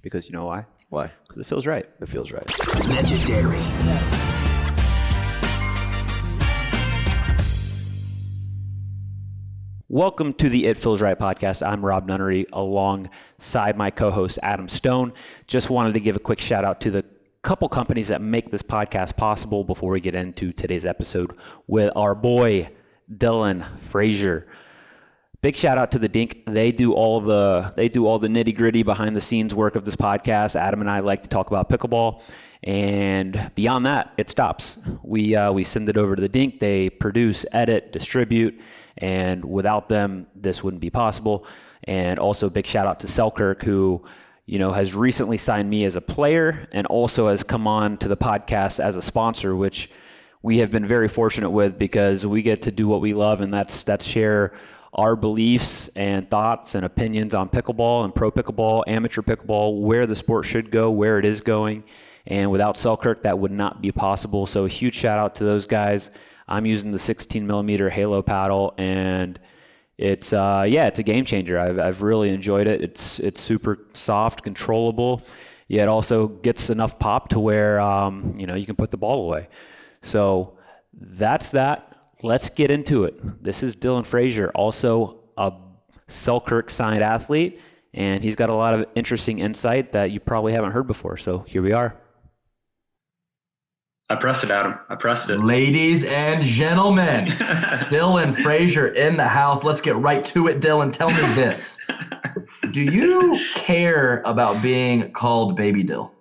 Because you know why? Why? Because it feels right. It feels right. Legendary. Welcome to the It Feels Right podcast. I'm Rob Nunnery alongside my co-host Adam Stone. Just wanted to give a quick shout out to the couple companies that make this podcast possible before we get into today's episode with our boy Dylan Frazier. Big shout out to the Dink. They do all the nitty gritty behind the scenes work of this podcast. Adam and I like to talk about pickleball, and beyond that, it stops. We send it over to the Dink. They produce, edit, distribute, and without them, this wouldn't be possible. And also, big shout out to Selkirk, who has recently signed me as a player and also has come on to the podcast as a sponsor, which we have been very fortunate with because we get to do what we love, and that's share our beliefs and thoughts and opinions on pickleball and pro pickleball, amateur pickleball, where the sport should go, where it is going. And without Selkirk, that would not be possible. So a huge shout out to those guys. I'm using the 16 millimeter Halo paddle, and it's a game changer. I've really enjoyed it. It's super soft, controllable, yet also gets enough pop to where you can put the ball away. So that's that. Let's get into it. This is Dylan Frazier, also a Selkirk signed athlete, and he's got a lot of interesting insight that you probably haven't heard before. So here we are. I pressed it, Adam. I pressed it. Ladies and gentlemen, Dylan Frazier in the house. Let's get right to it, Dylan. Tell me this. Do you care about being called Baby Dill?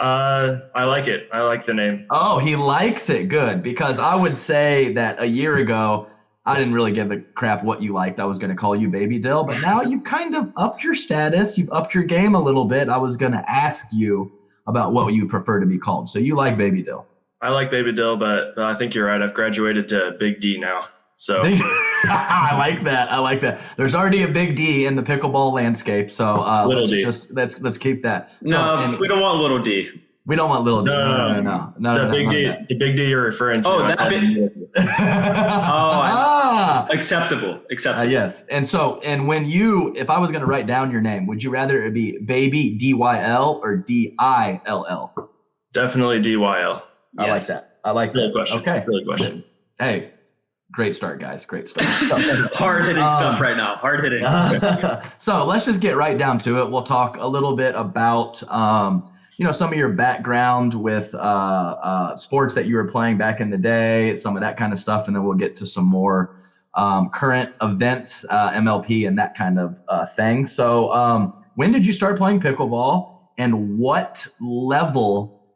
I like it. I like the name. Oh, he likes it. Good. Because I would say that a year ago, I didn't really give a crap what you liked. I was going to call you Baby Dill, but now you've kind of upped your status. You've upped your game a little bit. I was going to ask you about what you prefer to be called. So you like Baby Dill. I like Baby Dill, but I think you're right. I've graduated to Big D now. So I like that. I like that. There's already a big D in the pickleball landscape, so let's keep that. No, we don't want little D. We don't want little D. No. The big D you're referring to. Oh, that big. Acceptable. Yes. And if I was going to write down your name, would you rather it be Baby DYL or DILL? Definitely DYL. I like that. I like that. Question. Okay. Silly question. Hey. Great start, guys. Great start. Hard-hitting stuff right now. Hard-hitting. So let's just get right down to it. We'll talk a little bit about, some of your background with sports that you were playing back in the day, some of that kind of stuff, and then we'll get to some more current events, MLP, and that kind of thing. So when did you start playing pickleball, and what level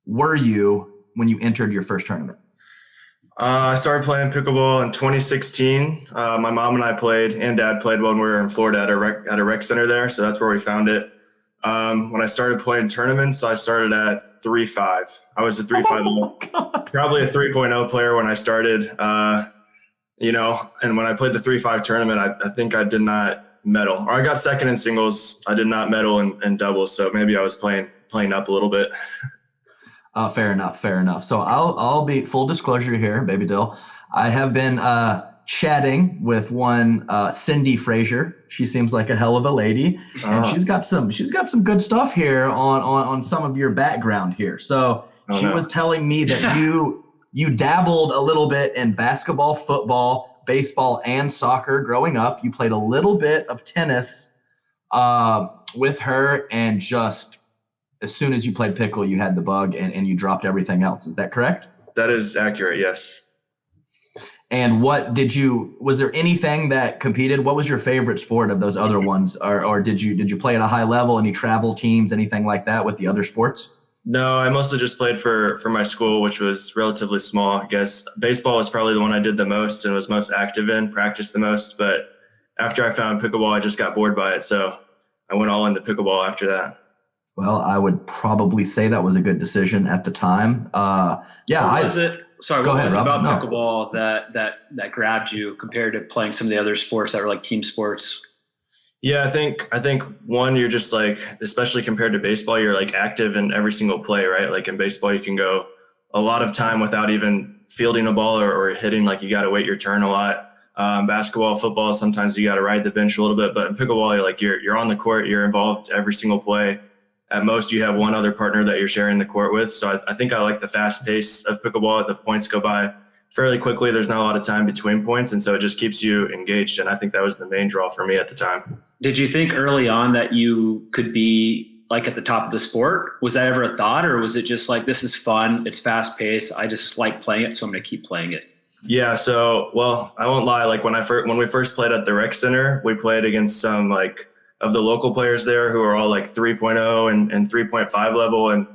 were you when you entered your first tournament? I started playing pickleball in 2016. My mom and I played, and Dad played when we were in Florida at a rec center there, so that's where we found it. When I started playing tournaments, I started at 3.5. I was a 3.5, probably a 3.0 player when I started. And when I played the 3.5 tournament, I think I did not medal, or I got second in singles. I did not medal in doubles, so maybe I was playing up a little bit. Fair enough. So I'll be full disclosure here, Baby Dill. I have been chatting with one Cindy Frazier. She seems like a hell of a lady, and she's got some good stuff here on some of your background here. So she was telling me that you dabbled a little bit in basketball, football, baseball, and soccer growing up. You played a little bit of tennis with her, and just as soon as you played pickle, you had the bug and you dropped everything else. Is that correct? That is accurate, yes. And was there anything that competed? What was your favorite sport of those other ones? Or did you play at a high level, any travel teams, anything like that with the other sports? No, I mostly just played for my school, which was relatively small. I guess baseball was probably the one I did the most and was most active in, practiced the most. But after I found pickleball, I just got bored by it. So I went all into pickleball after that. Well, I would probably say that was a good decision at the time. What was it about pickleball that grabbed you compared to playing some of the other sports that were like team sports? Yeah, I think one, you're just like, especially compared to baseball, you're like active in every single play, right? Like in baseball, you can go a lot of time without even fielding a ball or hitting, like you got to wait your turn a lot. Basketball, football, sometimes you got to ride the bench a little bit, but in pickleball, you're on the court, you're involved every single play. At most, you have one other partner that you're sharing the court with. So I think I like the fast pace of pickleball. The points go by fairly quickly. There's not a lot of time between points, and so it just keeps you engaged. And I think that was the main draw for me at the time. Did you think early on that you could be like at the top of the sport? Was that ever a thought, or was it just like, this is fun, it's fast paced, I just like playing it, so I'm going to keep playing it? Yeah. So, well, I won't lie. Like when we first played at the rec center, we played against some like of the local players there who are all like 3.0 and 3.5 level and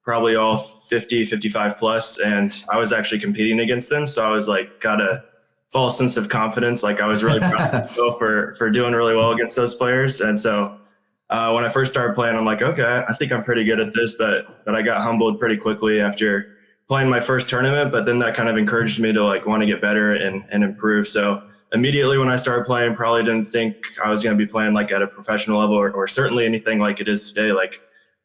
probably all 50, 55 plus. And I was actually competing against them. So I was like, got a false sense of confidence. Like I was really proud of myself for doing really well against those players. And so when I first started playing, I'm like, okay, I think I'm pretty good at this, but I got humbled pretty quickly after playing my first tournament. But then that kind of encouraged me to like want to get better and improve. So immediately when I started playing, probably didn't think I was going to be playing like at a professional level or certainly anything like it is today. Like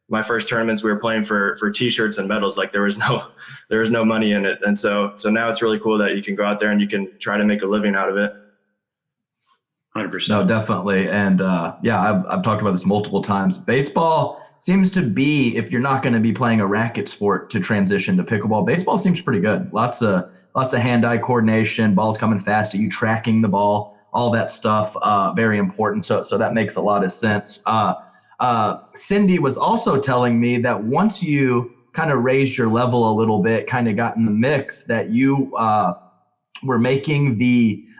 my first tournaments, we were playing for t-shirts and medals. Like there was no money in it. And so now it's really cool that you can go out there and you can try to make a living out of it. 100%. No, definitely. And I've talked about this multiple times. Baseball seems to be, if you're not going to be playing a racket sport to transition to pickleball, baseball seems pretty good. Lots of hand-eye coordination, balls coming fast at you, tracking the ball, all that stuff, very important. So that makes a lot of sense. Cindy was also telling me that once you kind of raised your level a little bit, kind of got in the mix, that you were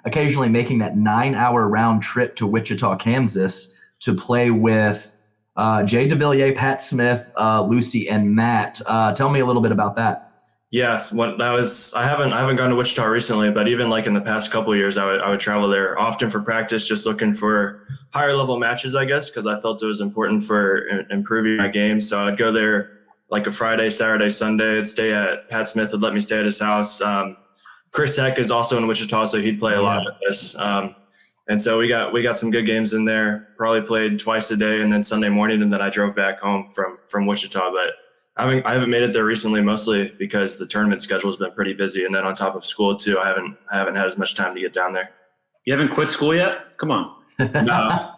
occasionally making that 9-hour round trip to Wichita, Kansas to play with JDub, Pat Smith, Lucy, and Matt. Tell me a little bit about that. Yes, I haven't gone to Wichita recently, but even like in the past couple of years, I would travel there often for practice, just looking for higher level matches, I guess, because I felt it was important for improving my game. So I'd go there like a Friday, Saturday, Sunday. Pat Smith would let me stay at his house. Chris Heck is also in Wichita, so he'd play a lot of this. And so we got some good games in there. Probably played twice a day, and then Sunday morning, and then I drove back home from Wichita. But I haven't made it there recently, mostly because the tournament schedule has been pretty busy, and then on top of school too, I haven't had as much time to get down there. You haven't quit school yet? Come on. No,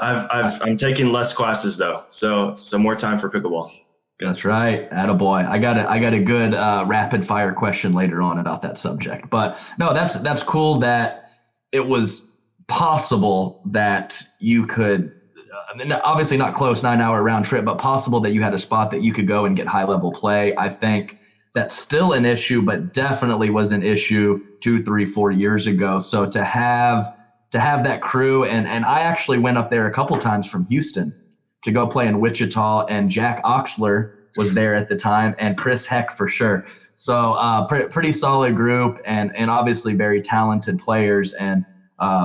I'm taking less classes though, so more time for pickleball. That's right. Attaboy. I got a good rapid fire question later on about that subject. But no, that's cool that it was possible that you could, obviously not close 9-hour round trip, but possible that you had a spot that you could go and get high level play. I think that's still an issue, but definitely was an issue 2, 3, 4 years ago. So to have that crew, and I actually went up there a couple times from Houston to go play in Wichita, and Jack Oxler was there at the time, and Chris Heck for sure. So pretty solid group, and obviously very talented players. And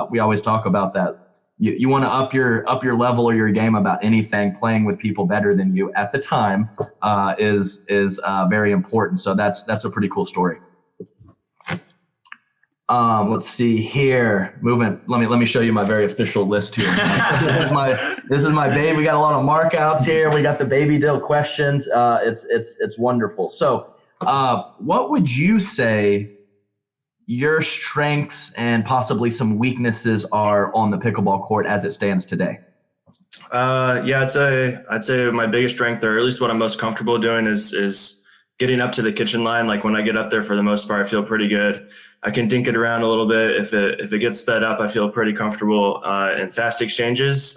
we always talk about that. You want to up your level or your game about anything. Playing with people better than you at the time is very important. So that's a pretty cool story. Let's see here. Moving. Let me show you my very official list here. This is my baby. We got a lot of markouts here. We got the baby dill questions. It's wonderful. So, what would you say your strengths and possibly some weaknesses are on the pickleball court as it stands today? I'd say my biggest strength, or at least what I'm most comfortable doing, is getting up to the kitchen line. Like when I get up there, for the most part, I feel pretty good. I can dink it around a little bit. If it gets sped up, I feel pretty comfortable in fast exchanges.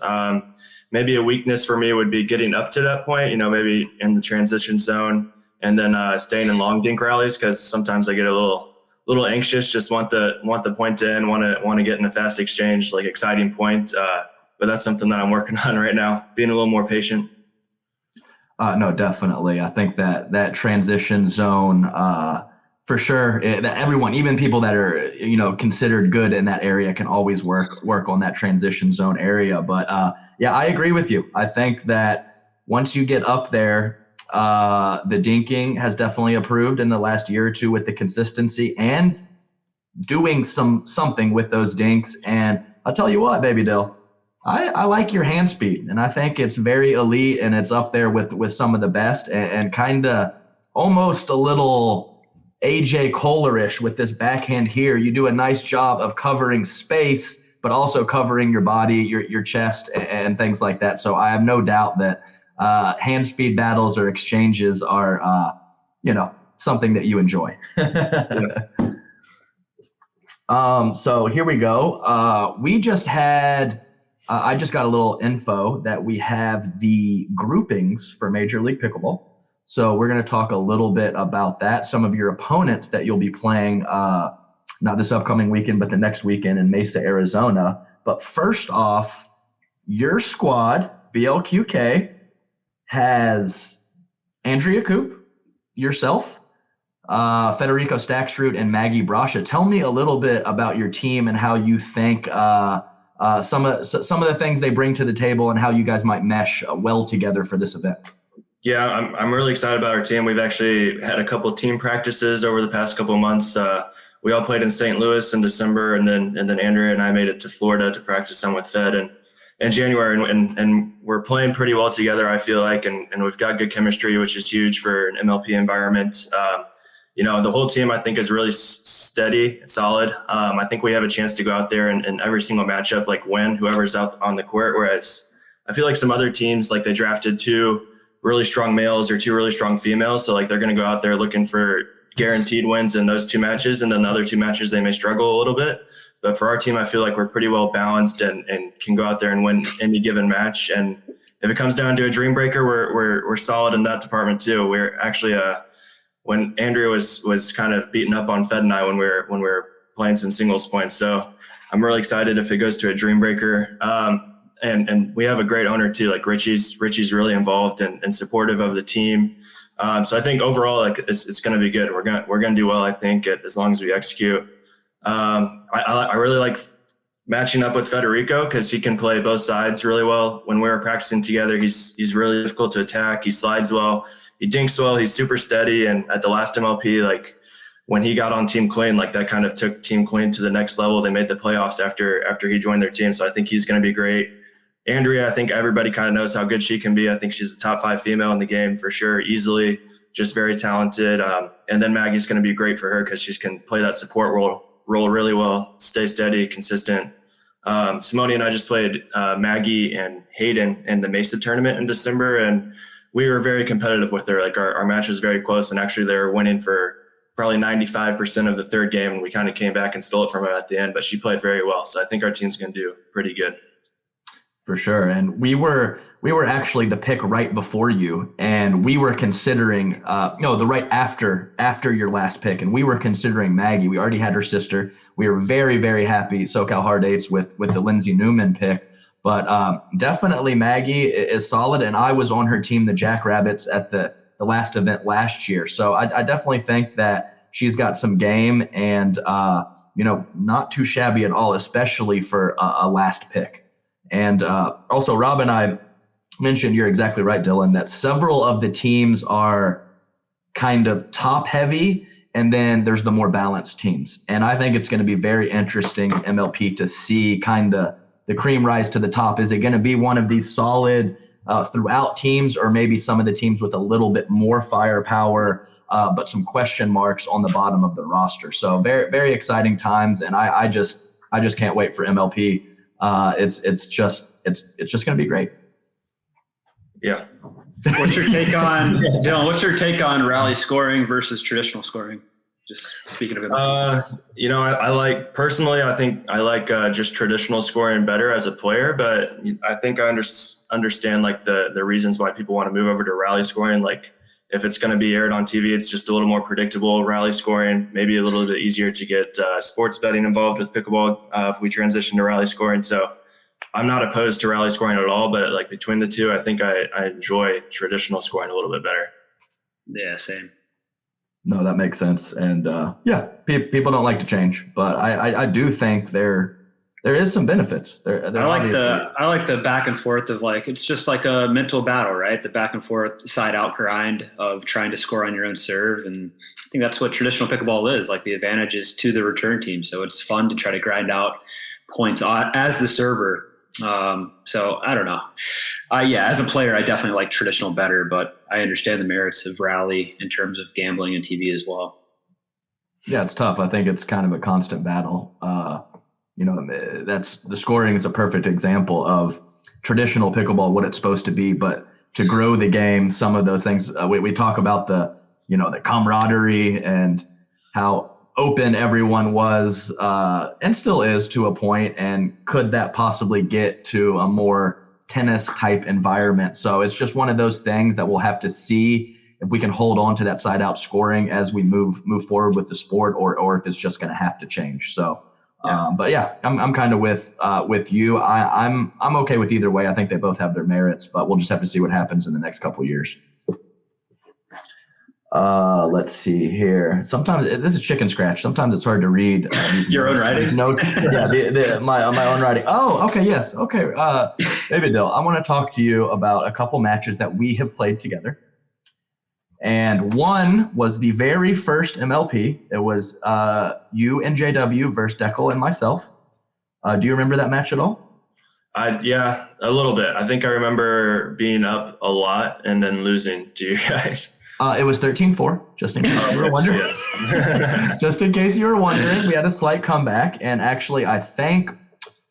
Maybe a weakness for me would be getting up to that point, maybe in the transition zone, and then staying in long dink rallies, because sometimes I get a little anxious, just want the point in, want to get in a fast exchange, like exciting point. But that's something that I'm working on right now, being a little more patient. No, definitely. I think that transition zone, for sure, that everyone, even people that are, considered good in that area, can always work on that transition zone area. But I agree with you. I think that once you get up there, the dinking has definitely improved in the last year or two with the consistency and doing something with those dinks. And I'll tell you what, Baby Dill, I like your hand speed, and I think it's very elite, and it's up there with some of the best, and kind of almost a little AJ Kohlerish with this backhand here. You do a nice job of covering space, but also covering your body, your chest, and things like that. So I have no doubt that hand speed battles or exchanges are, something that you enjoy. So here we go. We just had, I just got a little info that we have the groupings for Major League Pickleball. So we're going to talk a little bit about that. Some of your opponents that you'll be playing, not this upcoming weekend, but the next weekend in Mesa, Arizona. But first off, your squad, BLQK, has Andrea Coop, yourself, Federico Stacksroot, and Maggie Brasha. Tell me a little bit about your team and how you think some of the things they bring to the table and how you guys might mesh well together for this event. Yeah, I'm really excited about our team. We've actually had a couple of team practices over the past couple of months. We all played in St. Louis in December, and then Andrea and I made it to Florida to practice some with Fed in January, and we're playing pretty well together, I feel like, and we've got good chemistry, which is huge for an MLP environment. The whole team, I think, is really steady, solid. I think we have a chance to go out there and every single matchup, like, win whoever's out on the court, whereas I feel like some other teams, like, they drafted 2 really strong males or 2 really strong females. So, like, they're going to go out there looking for guaranteed wins in those 2 matches. And then the other 2 matches, they may struggle a little bit. But for our team, I feel like we're pretty well balanced and can go out there and win any given match. And if it comes down to a dream breaker, we're solid in that department too. We're actually, when Andrea was kind of beating up on Fed and I when we were playing some singles points. So I'm really excited if it goes to a dream breaker. And we have a great owner too. Like Richie's really involved and supportive of the team. So I think overall, like, it's going to be good. We're going to do well, I think, as long as we execute. I really like matching up with Federico because he can play both sides really well. When we were practicing together, he's really difficult to attack. He slides well. He dinks well. He's super steady. And at the last MLP, like, when he got on Team Queen, like, that kind of took Team Queen to the next level. They made the playoffs after he joined their team. So I think he's going to be great. Andrea, I think everybody kind of knows how good she can be. I think she's the top 5 female in the game for sure, easily, just very talented. And then Maggie's going to be great for her because she can play that support role really well, stay steady, consistent. Simone and I just played Maggie and Hayden in the Mesa tournament in December, and we were very competitive with her. Like, our match was very close, and actually they were winning for probably 95% of the third game, and we kind of came back and stole it from her at the end, but she played very well. So I think our team's going to do pretty good. For sure. And we were actually the pick right before you, and we were considering the right after your last pick, and we were considering Maggie. We already had her sister. We were very, very happy SoCal Hard Eights with the Lindsay Newman pick, but definitely Maggie is solid, and I was on her team, the Jackrabbits, at the last event last year. So I definitely think that she's got some game and not too shabby at all, especially for a last pick. And also, Rob and I mentioned, you're exactly right, Dylan, that several of the teams are kind of top heavy, and then there's the more balanced teams. And I think it's going to be very interesting in MLP to see kind of the cream rise to the top. Is it going to be one of these solid throughout teams, or maybe some of the teams with a little bit more firepower, but some question marks on the bottom of the roster? So very, very exciting times, and I just can't wait for MLP. It's just going to be great. Yeah. What's your take on Dylan? What's your take on rally scoring versus traditional scoring? Just speaking of it. I like, personally, I think I like just traditional scoring better as a player, but I think I understand like the reasons why people want to move over to rally scoring. Like, if it's going to be aired on TV, it's just a little more predictable. Rally scoring, maybe a little bit easier to get sports betting involved with pickleball if we transition to rally scoring. So I'm not opposed to rally scoring at all, but like between the two, I think I enjoy traditional scoring a little bit better. Yeah, same. No, that makes sense. And people don't like to change, but I do think there is some benefits. I like the back and forth of, like, it's just like a mental battle, right? The back and forth side out grind of trying to score on your own serve. And I think that's what traditional pickleball is. Like, the advantage is to the return team. So it's fun to try to grind out points as the server. So I don't know. As a player, I definitely like traditional better, but I understand the merits of rally in terms of gambling and TV as well. Yeah, it's tough. I think it's kind of a constant battle. That's the scoring is a perfect example of traditional pickleball, what it's supposed to be, but to grow the game, some of those things we talk about the camaraderie and how open everyone was and still is to a point, and could that possibly get to a more tennis type environment? So it's just one of those things that we'll have to see if we can hold on to that side out scoring as we move forward with the sport, or if it's just going to have to change. So but yeah, I'm kind of with you. I'm okay with either way. I think they both have their merits, but we'll just have to see what happens in the next couple of years. Let's see here. Sometimes this is chicken scratch. Sometimes it's hard to read your own writing. These notes. Yeah, my own writing. Oh, okay, yes, okay. Baby Dill, I want to talk to you about a couple matches that we have played together. And one was the very first MLP. It was you and JW versus Deckel and myself. Do you remember that match at all? Yeah, a little bit. I think I remember being up a lot and then losing to you guys. It was 13-4, just in case you were wondering. Just in case you were wondering, we had a slight comeback. And actually, I think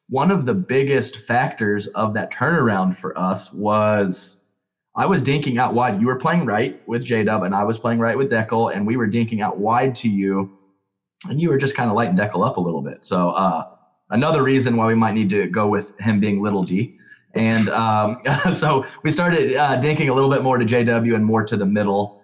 one of the biggest factors of that turnaround for us was I was dinking out wide. You were playing right with JDub, and I was playing right with Deckel, and we were dinking out wide to you, and you were just kind of lighting Deckel up a little bit. So another reason why we might need to go with him being little D. And so we started dinking a little bit more to JW and more to the middle.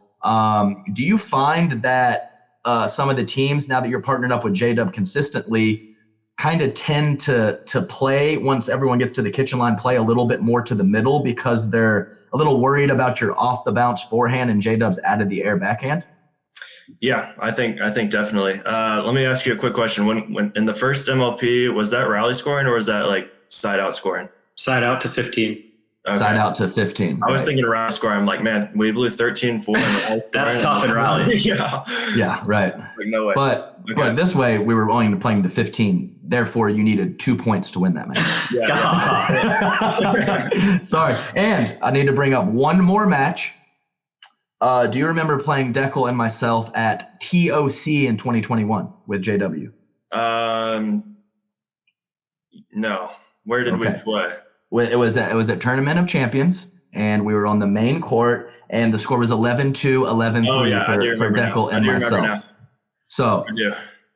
Do you find that some of the teams, now that you're partnered up with JDub consistently, kind of tend to play, once everyone gets to the kitchen line, play a little bit more to the middle because they're a little worried about your off the bounce forehand and JDub's out of the air backhand? Yeah, I think definitely. Let me ask you a quick question. When in the first MLP, was that rally scoring or was that like side out scoring? Side out to 15. Okay. Side out to 15. I was thinking rally scoring. I'm like, man, we blew 13-4. That's tough in rally. Yeah, right. Like, no way. But this way, we were only playing to 15. Therefore, you needed 2 points to win that match. Sorry. And I need to bring up one more match. Do you remember playing Deckel and myself at TOC in 2021 with JW? No. Where did we play? It was at Tournament of Champions, and we were on the main court, and the score was 11-2, 11-3 for Deckel and myself. So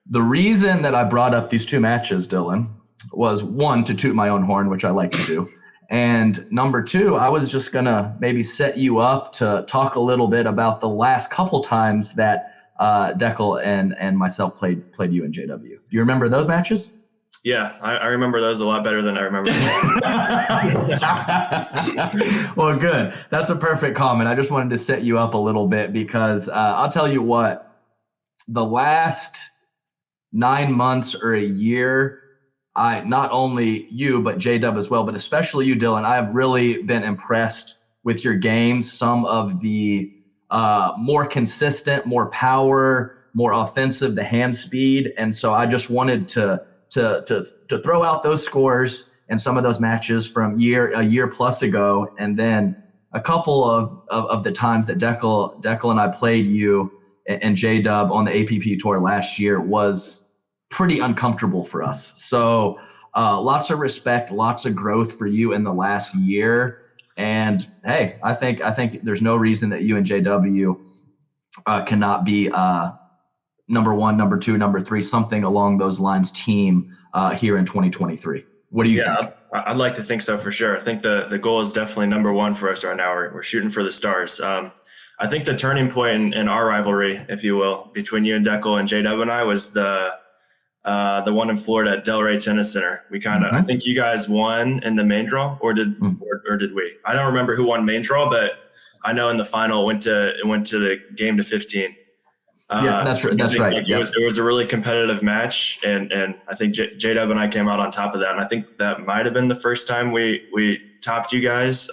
the reason that I brought up these two matches, Dylan, was one, to toot my own horn, which I like to do. And number two, I was just going to maybe set you up to talk a little bit about the last couple times that Deckel and myself played you and JW. Do you remember those matches? Yeah, I remember those a lot better than I remember. Well, good. That's a perfect comment. I just wanted to set you up a little bit because I'll tell you what, the last 9 months or a year, not only you, but JDub as well, but especially you, Dylan, I've really been impressed with your games. Some of the more consistent, more power, more offensive, the hand speed. And so I just wanted to throw out those scores and some of those matches from a year plus ago. And then a couple of the times that Deckel and I played you and JDub on the APP tour last year was pretty uncomfortable for us. So lots of respect, lots of growth for you in the last year. And hey, I think there's no reason that you and JW cannot be number one, number two, number three, something along those lines team here in 2023. What do you think? I'd like to think so for sure. I think the goal is definitely number one for us right now. We're shooting for the stars. I think the turning point in our rivalry, if you will, between you and Deckel and JW and I was the one in Florida at Delray Tennis Center. We I think you guys won in the main draw, or did we? I don't remember who won main draw, but I know in the final it went to the game to 15. Yeah, that's right. That's right. It was a really competitive match, and I think JDub and I came out on top of that. And I think that might have been the first time we topped you guys.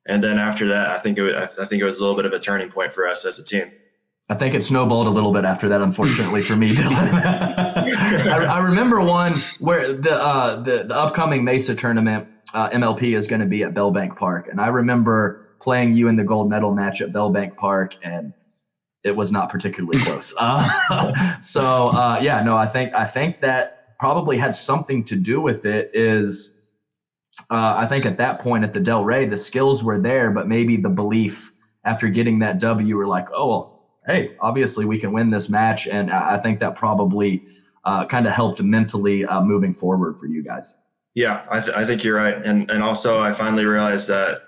And then after that, I think it was a little bit of a turning point for us as a team. I think it snowballed a little bit after that, unfortunately for me, Dylan. I remember one where the upcoming Mesa tournament MLP is going to be at Bellbank Park, and I remember playing you in the gold medal match at Bellbank Park, and it was not particularly close. I think that probably had something to do with it. I think at that point at the Del Rey, the skills were there, but maybe the belief after getting that W were like, oh, well, hey, obviously we can win this match. And I think that probably kind of helped mentally moving forward for you guys. Yeah, I think you're right. And also I finally realized that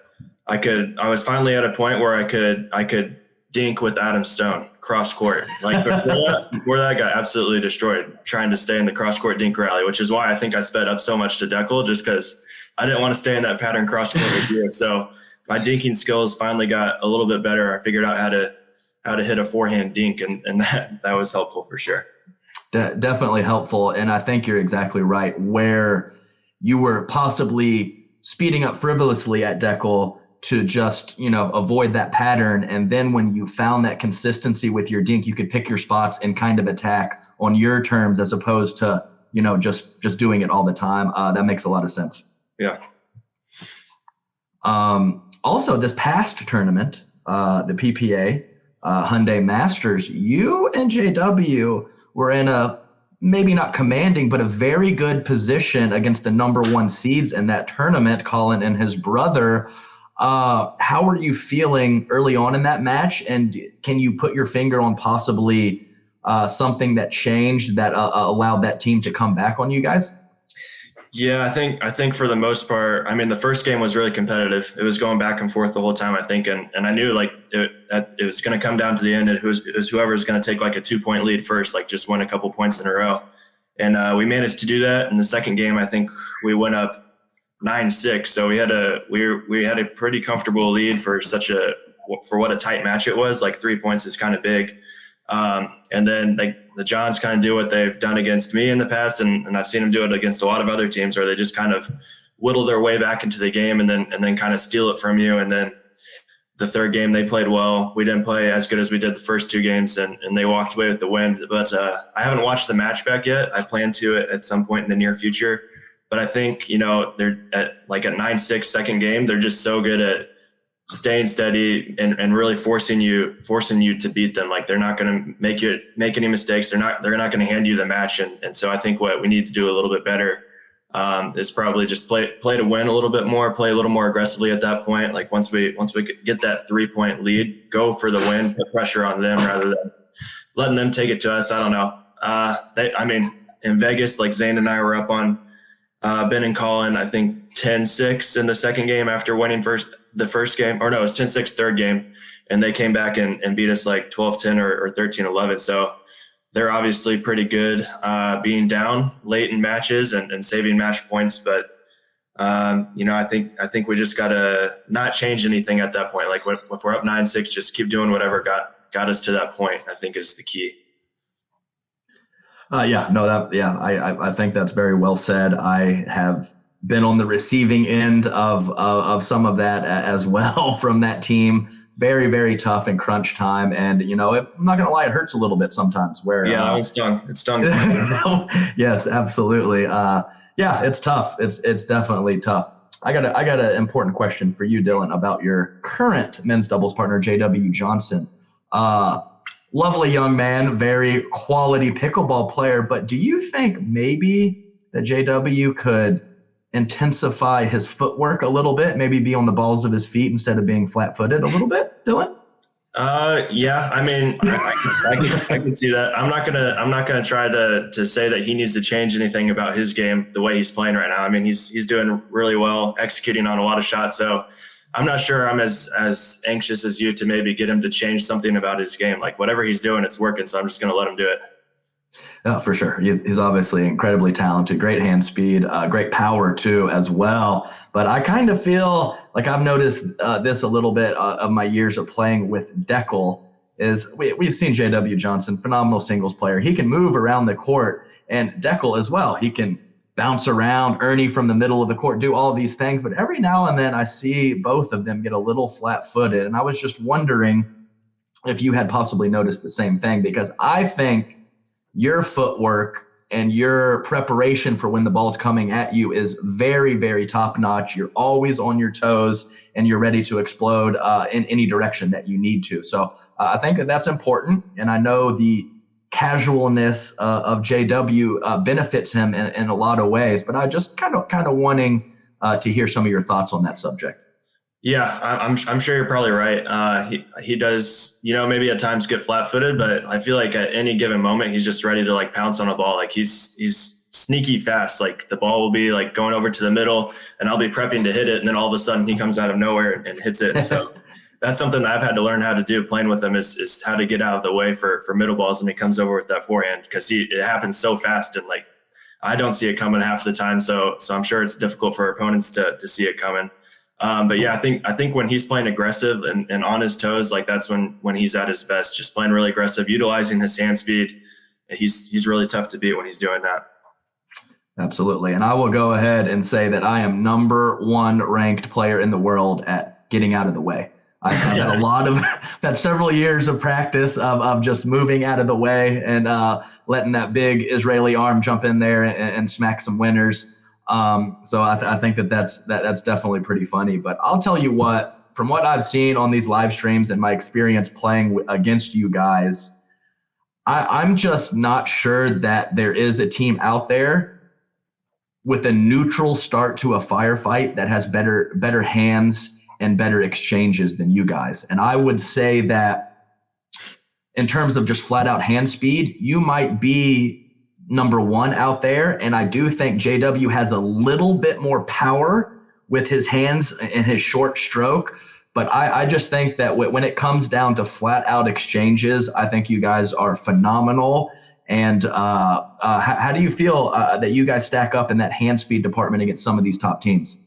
I was finally at a point where I could dink with Adam Stone cross court. Like before that got absolutely destroyed trying to stay in the cross court dink rally, which is why I think I sped up so much to Deckel, just because I didn't want to stay in that pattern cross court with you. So my dinking skills finally got a little bit better. I figured out how to hit a forehand dink, and that was helpful for sure. Definitely helpful. And I think you're exactly right. Where you were possibly speeding up frivolously at Deckel to just, avoid that pattern. And then when you found that consistency with your dink, you could pick your spots and kind of attack on your terms as opposed to, just doing it all the time. That makes a lot of sense. Yeah. Also, this past tournament, the PPA Hyundai Masters, you and JW were in a maybe not commanding, but a very good position against the number one seeds in that tournament, Colin and his brother. How were you feeling early on in that match? And can you put your finger on possibly something that changed that allowed that team to come back on you guys? Yeah, I think for the most part, I mean, the first game was really competitive. It was going back and forth the whole time, I think. And I knew like it was going to come down to the end. It was whoever's going to take like a 2-point lead first, like just win a couple points in a row. And we managed to do that. In the second game, I think we went up 9-6. So we had a pretty comfortable lead for what a tight match it was. Like 3 points is kind of big. And then the Johns kind of do what they've done against me in the past, and I've seen them do it against a lot of other teams, where they just kind of whittle their way back into the game and then kind of steal it from you. And then the third game they played well. We didn't play as good as we did the first two games, and they walked away with the win. But I haven't watched the match back yet. I plan to at some point in the near future. But I think, they're at 9-6 second game, they're just so good at staying steady and really forcing you to beat them. Like they're not going to make any mistakes. They're not going to hand you the match. And so I think what we need to do a little bit better is probably just play to win a little bit more, play a little more aggressively at that point. Like once we get that 3-point lead, go for the win, put pressure on them rather than letting them take it to us. I don't know. In Vegas, like Zane and I were up on Ben and Colin, I think 10-6 in the second game after winning the first game, or no, it was 10-6 third game, and they came back and beat us like 12-10 or 13-11. So they're obviously pretty good being down late in matches and saving match points. But I think we just gotta not change anything at that point. Like if we're up 9-6, just keep doing whatever got us to that point, I think is the key. I think that's very well said. I have been on the receiving end of some of that as well from that team. Very, very tough in crunch time. And, I'm not going to lie, it hurts a little bit sometimes where. Yeah, it stung. It stung. Yes, absolutely. It's tough. It's definitely tough. I got an important question for you, Dylan, about your current men's doubles partner, JW Johnson. Lovely young man, very quality pickleball player. But do you think maybe that JW could intensify his footwork a little bit, maybe be on the balls of his feet instead of being flat-footed a little bit, Dylan? Yeah. I mean, I can see that. I'm not gonna try to say that he needs to change anything about his game the way he's playing right now. I mean, he's doing really well, executing on a lot of shots. So I'm not sure I'm as anxious as you to maybe get him to change something about his game. Like whatever he's doing, it's working. So I'm just gonna let him do it. No, for sure. He's obviously incredibly talented, great hand speed, great power too as well. But I kind of feel like I've noticed this a little bit of my years of playing with Deckel is we've seen JW Johnson, phenomenal singles player. He can move around the court, and Deckel as well. He can bounce around, Ernie from the middle of the court, do all of these things. But every now and then I see both of them get a little flat-footed. And I was just wondering if you had possibly noticed the same thing, because I think your footwork and your preparation for when the ball's coming at you is very, very top notch. You're always on your toes and you're ready to explode in any direction that you need to. So I think that that's important. And I know the casualness of JW benefits him in a lot of ways, but I just kind of wanting to hear some of your thoughts on that subject. Yeah, I'm sure you're probably right. He does, maybe at times get flat-footed, but I feel like at any given moment he's just ready to like pounce on a ball. Like he's sneaky fast. Like the ball will be like going over to the middle, and I'll be prepping to hit it, and then all of a sudden he comes out of nowhere and hits it. So that's something that I've had to learn how to do playing with him is how to get out of the way for middle balls when he comes over with that forehand, because it happens so fast and like I don't see it coming half the time. So I'm sure it's difficult for opponents to see it coming. But yeah, I think when he's playing aggressive and on his toes, like that's when he's at his best, just playing really aggressive, utilizing his hand speed. He's really tough to beat when he's doing that. Absolutely. And I will go ahead and say that I am #1 ranked player in the world at getting out of the way. I've had several years of practice of just moving out of the way and letting that big Israeli arm jump in there and smack some winners. So I think that's definitely pretty funny. But I'll tell you what, from what I've seen on these live streams and my experience playing against you guys, I'm just not sure that there is a team out there with a neutral start to a firefight that has better hands and better exchanges than you guys. And I would say that in terms of just flat out hand speed, you might be #1 out there. And I do think JW has a little bit more power with his hands and his short stroke. But I just think that when it comes down to flat out exchanges, I think you guys are phenomenal. And how do you feel that you guys stack up in that hand speed department against some of these top teams?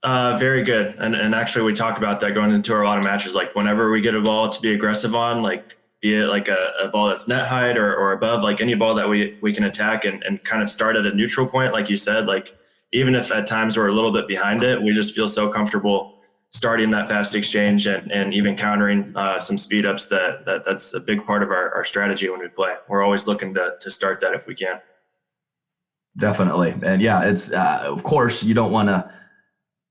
Very good. And actually we talk about that going into a lot of matches. Like whenever we get a ball to be aggressive on, like be it like a ball that's net height or above, like any ball that we can attack and kind of start at a neutral point, like you said, like even if at times we're a little bit behind it, we just feel so comfortable starting that fast exchange and even countering some speed ups that's a big part of our strategy when we play. We're always looking to start that if we can. Definitely. And yeah, it's of course you don't want to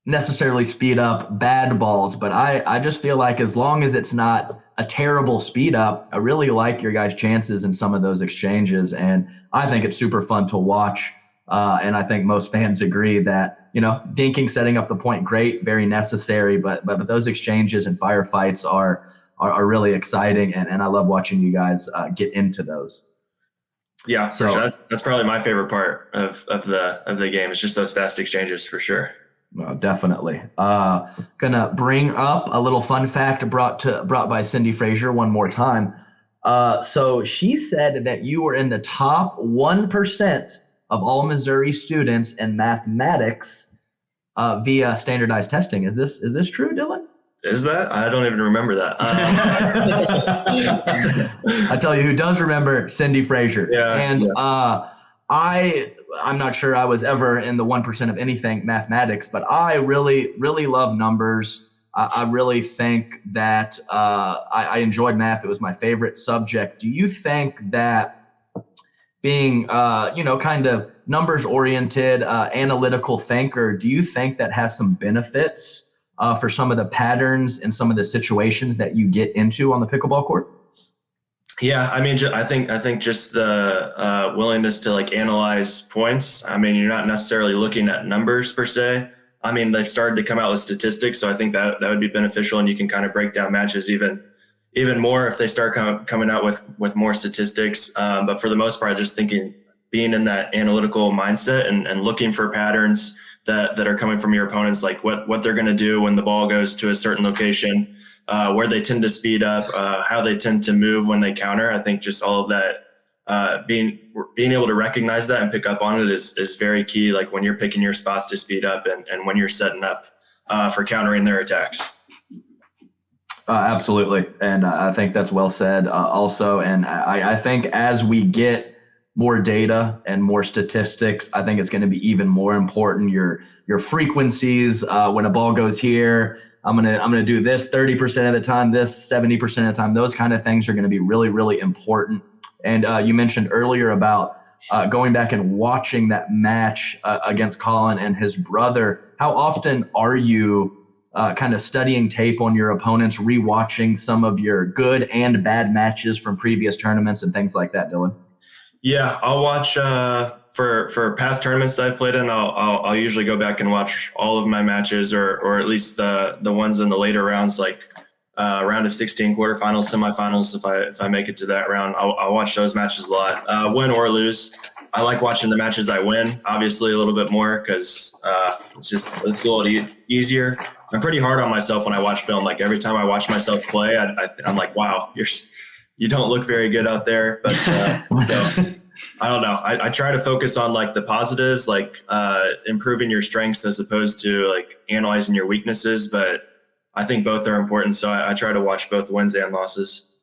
necessarily speed up bad balls, but I just feel like as long as it's not a terrible speed up, I really like your guys' chances in some of those exchanges. And I think it's super fun to watch. And I think most fans agree that, dinking, setting up the point, great, very necessary, but those exchanges and firefights are really exciting. And I love watching you guys get into those. Yeah, so for sure. That's probably my favorite part of the game. It's just those fast exchanges for sure. Definitely. Gonna bring up a little fun fact brought by Cindy Frazier one more time. So she said that you were in the top 1% of all Missouri students in mathematics via standardized testing. Is this true, Dylan? Is that? I don't even remember that. I tell you who does remember, Cindy Frazier. Yeah. And I'm not sure I was ever in the 1% of anything mathematics, but I really, really love numbers. I really think that I enjoyed math. It was my favorite subject. Do you think that being, kind of numbers oriented, analytical thinker, do you think that has some benefits for some of the patterns and some of the situations that you get into on the pickleball court? Yeah, I mean, I think just the willingness to like analyze points. I mean, you're not necessarily looking at numbers per se. I mean, they've started to come out with statistics, so I think that would be beneficial, and you can kind of break down matches even more if they start coming out with more statistics. But for the most part, just thinking, being in that analytical mindset and looking for patterns that are coming from your opponents, like what they're going to do when the ball goes to a certain location. Where they tend to speed up, how they tend to move when they counter. I think just all of that, being able to recognize that and pick up on it is very key. Like when you're picking your spots to speed up and when you're setting up for countering their attacks. Absolutely. And I think that's well said also. And I think as we get more data and more statistics, I think it's going to be even more important. Your frequencies, when a ball goes here, I'm gonna do this 30% of the time, this 70% of the time. Those kind of things are going to be really, really important. And you mentioned earlier about going back and watching that match against Colin and his brother, how often are you kind of studying tape on your opponents, rewatching some of your good and bad matches from previous tournaments and things like that, Dylan? Yeah, I'll watch for past tournaments that I've played in. I'll usually go back and watch all of my matches, or at least the ones in the later rounds, like round of 16, quarterfinals, semifinals. If I make it to that round, I'll watch those matches a lot, win or lose. I like watching the matches I win, obviously a little bit more because it's a little easier. I'm pretty hard on myself when I watch film. Like every time I watch myself play, I'm like, wow, you don't look very good out there. But so I don't know. I try to focus on like the positives, like improving your strengths as opposed to like analyzing your weaknesses. But I think both are important. So I try to watch both wins and losses.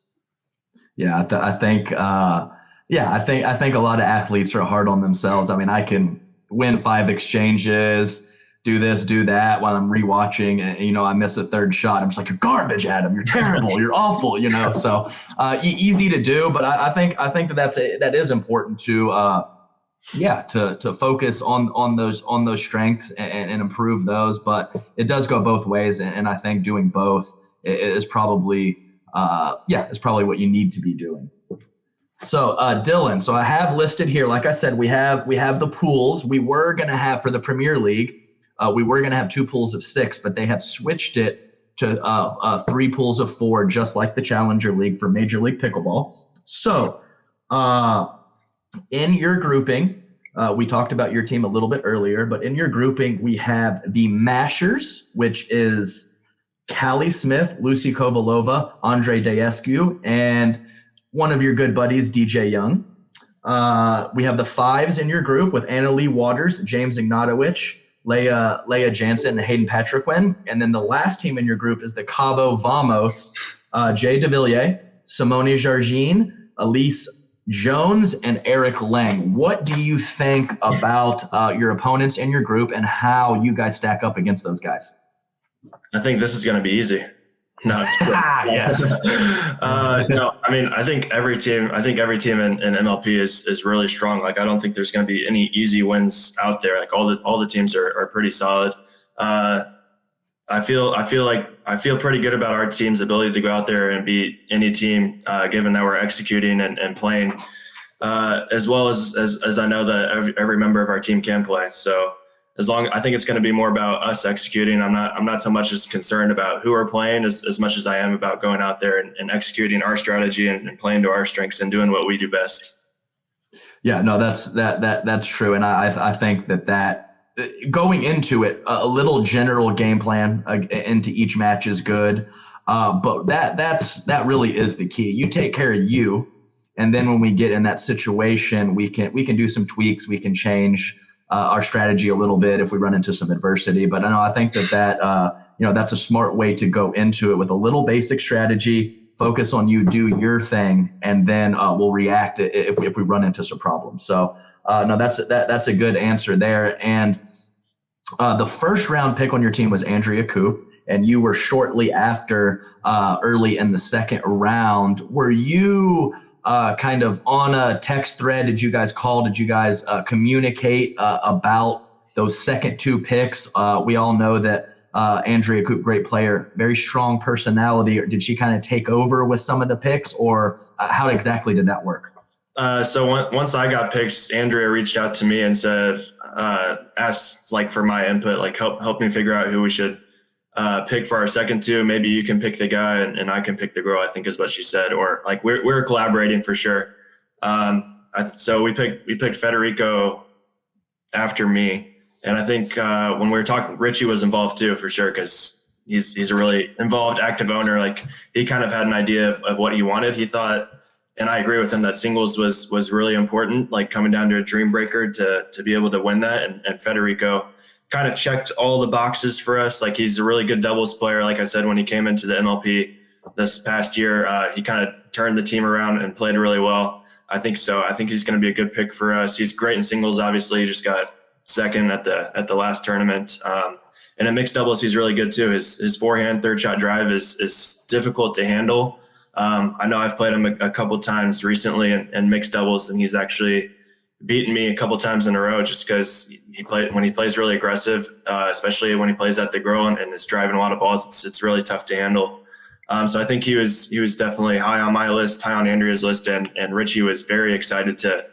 Yeah, I think a lot of athletes are hard on themselves. I mean, I can win 5 exchanges, do this, do that while I'm rewatching, and I miss a third shot. I'm just like, you're garbage, Adam. You're terrible. You're awful. So easy to do, but I think that is important to focus on those strengths and improve those. But it does go both ways, and I think doing both is probably what you need to be doing. So Dylan, so I have listed here, like I said, we have the pools. We were going to have for the Premier League, we were going to have 2 pools of 6, but they have switched it to 3 pools of 4, just like the Challenger League for Major League Pickleball. So in your grouping, we talked about your team a little bit earlier, but in your grouping, we have the Mashers, which is Callie Smith, Lucy Kovalova, Andre Daescu, and one of your good buddies, DJ Young. We have the 5s in your group with Annalie Waters, James Ignatowicz, Leah Jansen, and Hayden Patriquin. And then the last team in your group is the Cabo Vamos, Jay DeVilliers, Simone Jargine, Elise Jones, and Eric Lang. What do you think about your opponents in your group and how you guys stack up against those guys? I think this is going to be easy. No. Yes. No, I mean, I think every team in MLP is really strong. Like, I don't think there's going to be any easy wins out there. Like all the teams are pretty solid. I feel pretty good about our team's ability to go out there and beat any team, given that we're executing and playing, as well as I know that every member of our team can play. So I think it's going to be more about us executing. I'm not so much as concerned about who we're playing as much as I am about going out there and executing our strategy and playing to our strengths and doing what we do best. Yeah, no, that's true. And I think that going into it, a little general game plan into each match is good. But that really is the key. You take care of you. And then when we get in that situation, we can do some tweaks. We can change our strategy a little bit if we run into some adversity. But I think that's a smart way to go into it with a little basic strategy, focus on you, do your thing, and then we'll react if we run into some problems. So no, that's a good answer there. And the first round pick on your team was Andrea Koop, and you were shortly after early in the second round. Were you kind of on a text thread? Did you guys call? Did you guys communicate about those second 2 picks? We all know that Andrea Koop, great player, very strong personality. Or did she kind of take over with some of the picks, or how exactly did that work? So once I got picked, Andrea reached out to me and said, asked like for my input, like help me figure out who we should pick for our second 2. Maybe you can pick the guy and I can pick the girl, I think is what she said. Or like we're collaborating for sure. So we picked Federico after me. And I think when we were talking, Richie was involved too, for sure, because he's a really involved, active owner. Like he kind of had an idea of what he wanted. He thought, and I agree with him, that singles was really important, like coming down to a dream breaker to be able to win that. And Federico kind of checked all the boxes for us. Like he's a really good doubles player. Like I said, when he came into the MLP this past year, he kind of turned the team around and played really well. I think so. I think he's going to be a good pick for us. He's great in singles. Obviously, he just got second at the last tournament. And in mixed doubles, he's really good too. His forehand, third shot drive is difficult to handle. I know I've played him a couple times recently in mixed doubles, and he's actually beaten me a couple times in a row just because when he plays really aggressive, especially when he plays at the grill and is driving a lot of balls, it's really tough to handle. So I think he was definitely high on my list, high on Andrea's list, and Richie was very excited to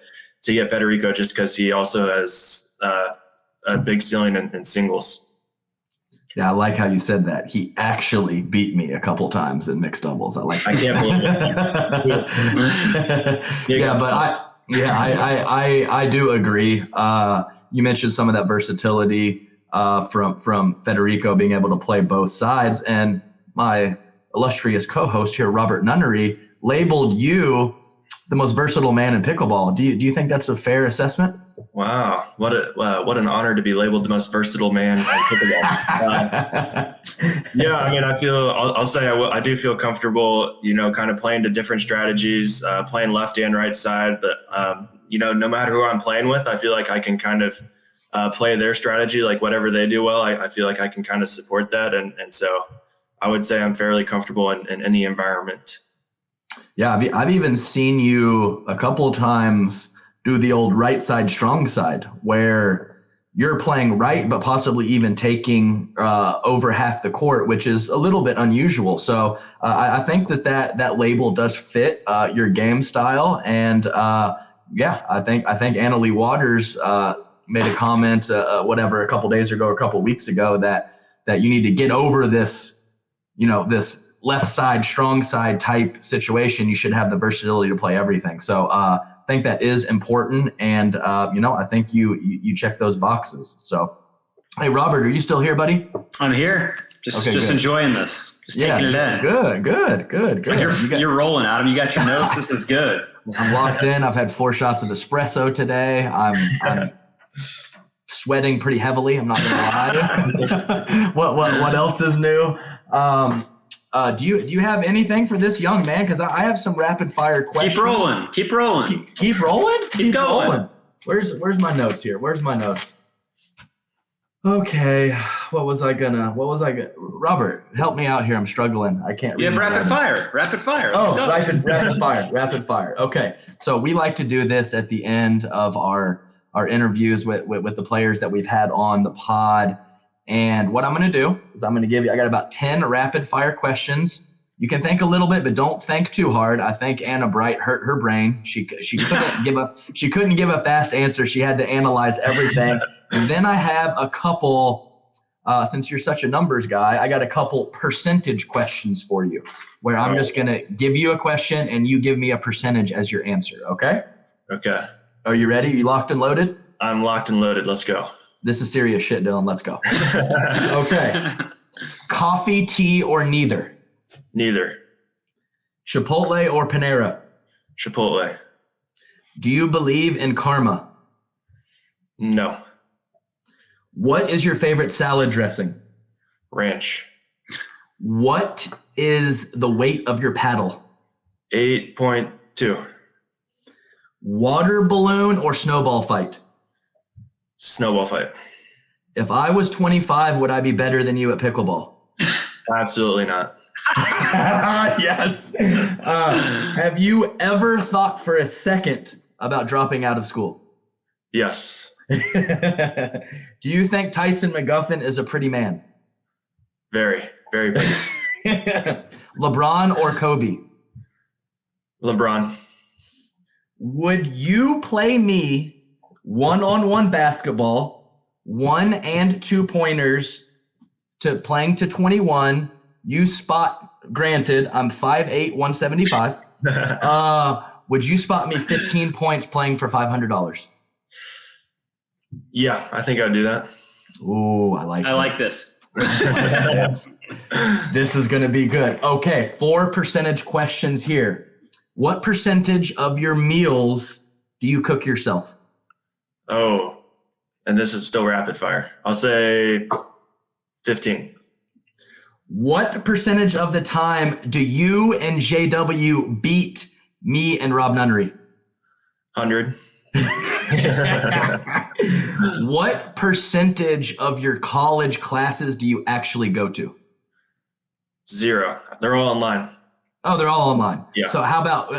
get Federico just because he also has a big ceiling in singles. Yeah, I like how you said that. He actually beat me a couple times in mixed doubles. I can't believe it. I do agree. You mentioned some of that versatility from Federico being able to play both sides, and my illustrious co-host here, Robert Nunnery, labeled you the most versatile man in pickleball. Do you think that's a fair assessment? Wow, what an honor to be labeled the most versatile man in pickleball. Yeah, I mean, I'll say I do feel comfortable, kind of playing to different strategies, playing left and right side. But no matter who I'm playing with, I feel like I can kind of play their strategy, like whatever they do well. I feel like I can kind of support that, and so I would say I'm fairly comfortable in any environment. Yeah, I've even seen you a couple of times do the old right side, strong side, where you're playing right, but possibly even taking over half the court, which is a little bit unusual. So I think that label does fit your game style. And I think Annalie Waters made a comment, a couple days ago, or a couple weeks ago, that you need to get over this, this left side, strong side type situation. You should have the versatility to play everything. So I think that is important. And, I think you check those boxes. So, hey, Robert, are you still here, buddy? I'm here. Just enjoying this. Just taking it in. Good. You're rolling, Adam. You got your notes. This is good. I'm locked in. I've had 4 shots of espresso today. I'm sweating pretty heavily. I'm not going to lie. What else is new? Do you have anything for this young man? Because I have some rapid fire questions. Keep rolling. Keep rolling. Keep rolling. Keep going. Rolling. Where's my notes here? Where's my notes? Okay. What was I gonna? Robert, help me out here. I'm struggling. I can't. You have rapid fire. Rapid fire. Rapid fire. Okay. So we like to do this at the end of our interviews with the players that we've had on the pod. And what I'm going to do is I got about 10 rapid fire questions. You can think a little bit, but don't think too hard. I think Anna Bright hurt her brain. She couldn't give a fast answer. She had to analyze everything. And then I have a couple, since you're such a numbers guy, I got a couple percentage questions for you, where I'm just going to give you a question and you give me a percentage as your answer. Okay? Okay. Are you ready? You locked and loaded? I'm locked and loaded. Let's go. This is serious shit, Dylan. Let's go. Okay. Coffee, tea, or neither? Neither. Chipotle or Panera? Chipotle. Do you believe in karma? No. What is your favorite salad dressing? Ranch. What is the weight of your paddle? 8.2. Water balloon or snowball fight? Snowball fight. If I was 25, would I be better than you at pickleball? Absolutely not. Yes. Have you ever thought for a second about dropping out of school? Yes. Do you think Tyson McGuffin is a pretty man? Very, very pretty. LeBron or Kobe? LeBron. Would you play me one-on-one basketball, 1 and 2 pointers to playing to 21? You spot, granted, I'm 5'8", 175. Would you spot me 15 points playing for $500? Yeah, I think I'd do that. Ooh, I like this. This is going to be good. Okay, 4 percentage questions here. What percentage of your meals do you cook yourself? Oh, and this is still rapid fire. I'll say 15. What percentage of the time do you and JW beat me and Rob Nunnery? 100. What percentage of your college classes do you actually go to? 0. They're all online. Oh, they're all online. Yeah. So how about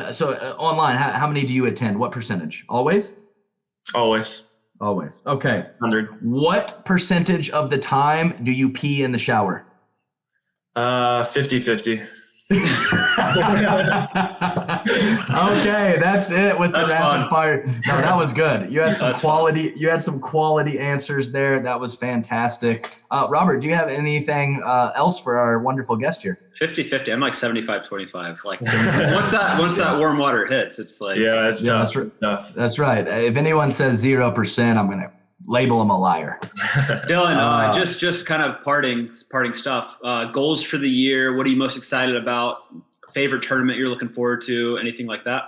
online? How many do you attend? What percentage? Always? Always. Always. Okay. 100. What percentage of the time do you pee in the shower? 50-50. Okay, that's it with That's the rapid fun. fire. No, that was good. You had some That's quality. You had some quality answers there. That was fantastic. Robert, do you have anything else for our wonderful guest here? 50-50. I'm like 75-25. Like once that warm water hits, it's like Yeah, it's tough. that's It's tough. That's right. If anyone says 0%, I'm going to label them a liar. Dylan, just kind of parting stuff. Goals for the year. What are you most excited about? Favorite tournament you're looking forward to? Anything like that?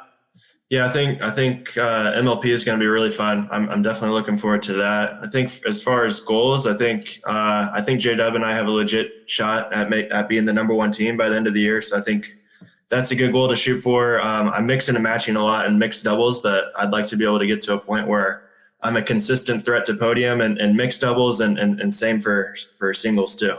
Yeah, I think MLP is going to be really fun. I'm definitely looking forward to that. I think as far as goals, I think JDub and I have a legit shot at being the number one team by the end of the year. So I think that's a good goal to shoot for. I'm mixing and matching a lot in mixed doubles, but I'd like to be able to get to a point where I'm a consistent threat to podium and mixed doubles and same for singles too.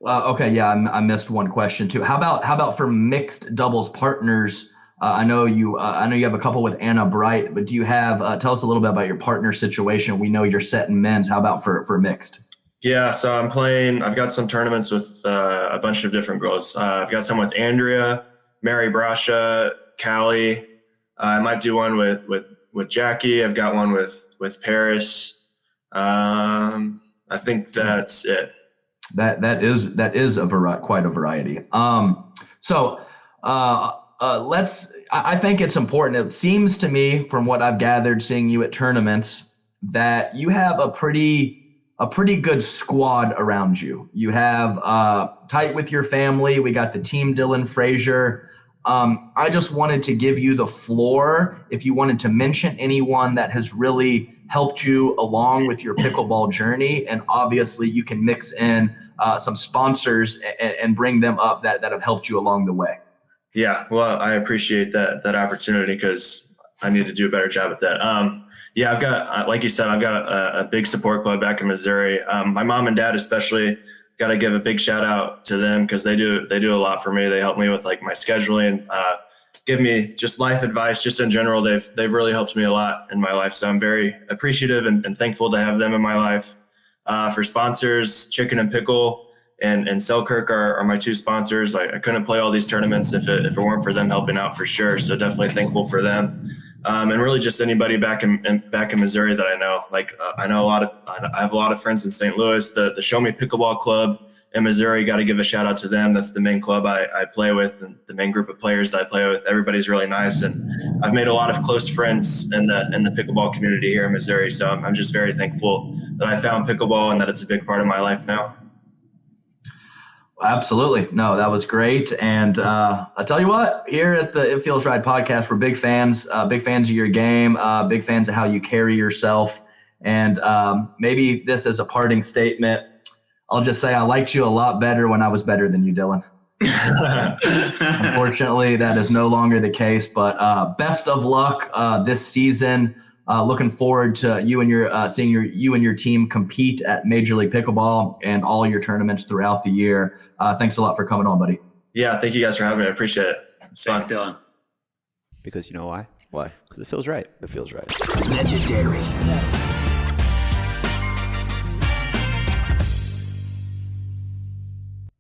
Okay, yeah, I missed one question too. How about for mixed doubles partners? I know you have a couple with Anna Bright, but do you have? Tell us a little bit about your partner situation. We know you're set in men's. How about for mixed? Yeah, so I'm playing. I've got some tournaments with a bunch of different girls. I've got some with Andrea, Mary Brasha, Callie. I might do one with Jackie. I've got one with Paris. I think that's it. That is quite a variety. I think it's important. It seems to me, from what I've gathered, seeing you at tournaments, that you have a pretty good squad around you. You have tight with your family. We got the team Dylan Frazier. I just wanted to give you the floor if you wanted to mention anyone that has really helped you along with your pickleball journey. And obviously you can mix in some sponsors and bring them up that have helped you along the way. Yeah, well, I appreciate that opportunity because I need to do a better job at that. Yeah, I've got, like you said, I've got a big support club back in Missouri. My mom and dad especially, got to give a big shout out to them because they do a lot for me. They help me with like my scheduling, give me just life advice, just in general. They've really helped me a lot in my life. So I'm very appreciative and thankful to have them in my life. For sponsors, Chicken and Pickle and Selkirk are my two sponsors. I couldn't play all these tournaments if it weren't for them helping out for sure. So definitely thankful for them. And really just anybody back in Missouri that I know. Like I have a lot of friends in St. Louis. The Show Me Pickleball Club in Missouri, got to give a shout out to them. That's the main club I play with, and the main group of players that I play with. Everybody's really nice, and I've made a lot of close friends in the pickleball community here in Missouri. So I'm just very thankful that I found pickleball and that it's a big part of my life now. Absolutely. No, that was great. And I tell you what, here at the It Feels Right podcast, we're big fans of your game, big fans of how you carry yourself. And maybe this is a parting statement. I'll just say I liked you a lot better when I was better than you, Dylan. Unfortunately, that is no longer the case, but best of luck this season. Looking forward to you and seeing you and your team compete at Major League Pickleball and all your tournaments throughout the year. Thanks a lot for coming on, buddy. Yeah, thank you guys for having me. I appreciate it. Thanks, Dylan. Because you know why? Why? Because it feels right. It feels right. Legendary.